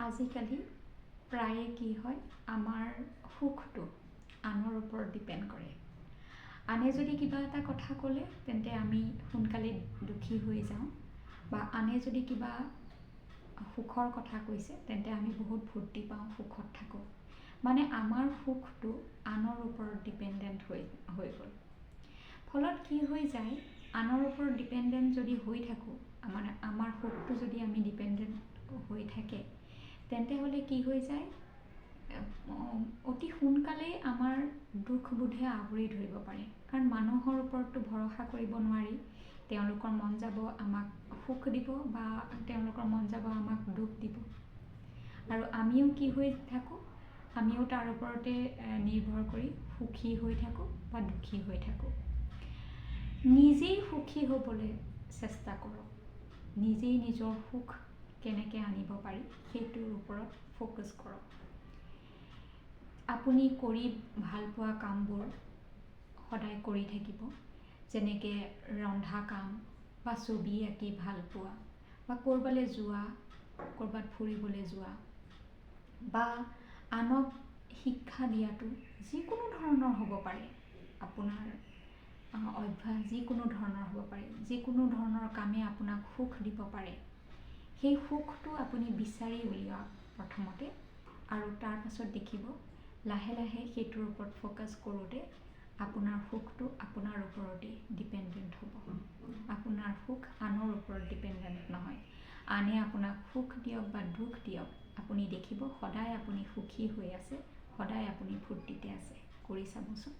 আজিকালি প্ৰায়ে কি হয়, আমাৰ সুখটো আনৰ ওপৰত ডিপেণ্ড কৰে। আনে যদি কিবা এটা কথা ক'লে তেন্তে আমি সোনকালে দুখী হৈ যাওঁ, বা আনে যদি কিবা সুখৰ কথা কৈছে তেন্তে আমি বহুত ফূৰ্তি পাওঁ, সুখত থাকোঁ। মানে আমাৰ সুখটো আনৰ ওপৰত ডিপেণ্ডেণ্ট হৈ গ'ল। ফলত কি হৈ যায়, আনৰ ওপৰত ডিপেণ্ডেণ্ট যদি হৈ থাকোঁ, মানে আমাৰ সুখটো যদি আমি ডিপেণ্ডেণ্ট হৈ থাকে, তেন্তে হ'লে কি হৈ যায়, অতি সোনকালেই আমাৰ দুখবোধে আৱৰি ধৰিব পাৰে। কাৰণ মানুহৰ ওপৰততো ভৰসা কৰিব নোৱাৰি। তেওঁলোকৰ মন যাব আমাক সুখ দিব, বা তেওঁলোকৰ মন যাব আমাক দুখ দিব। আৰু আমিও কি হৈ থাকোঁ, আমিও তাৰ ওপৰতে নিৰ্ভৰ কৰি সুখী হৈ থাকোঁ বা দুখী হৈ থাকোঁ। নিজেই সুখী হ'বলৈ চেষ্টা কৰক। নিজেই নিজৰ সুখ কেনেকৈ আনিব পাৰি সেইটোৰ ওপৰত ফ'কাছ কৰক। আপুনি কৰি ভাল পোৱা কামবোৰ সদায় কৰি থাকিব। যেনেকৈ ৰন্ধা কাম, বা ছবি আঁকি ভাল পোৱা, বা ক'ৰবালৈ যোৱা, ক'ৰবাত ফুৰিবলৈ যোৱা, বা আনক শিক্ষা দিয়াটো যিকোনো ধৰণৰ হ'ব পাৰে। আপোনাৰ অভ্যাস যিকোনো ধৰণৰ হ'ব পাৰে, যিকোনো ধৰণৰ কামে আপোনাক সুখ দিব পাৰে। সেই সুখটো আপুনি বিচাৰি উলিয়াওক প্ৰথমতে, আৰু তাৰ পাছত দেখিব লাহে লাহে সেইটোৰ ওপৰত ফ'কাছ কৰোঁতে আপোনাৰ সুখটো আপোনাৰ ওপৰতেই ডিপেণ্ডেণ্ট হ'ব। আপোনাৰ সুখ আনৰ ওপৰত ডিপেণ্ডেণ্ট নহয়। আনে আপোনাক সুখ দিয়ক বা দুখ দিয়ক, আপুনি দেখিব সদায় আপুনি সুখী হৈ আছে, সদায় আপুনি ফূৰ্তিতে আছে। কৰি চাবচোন।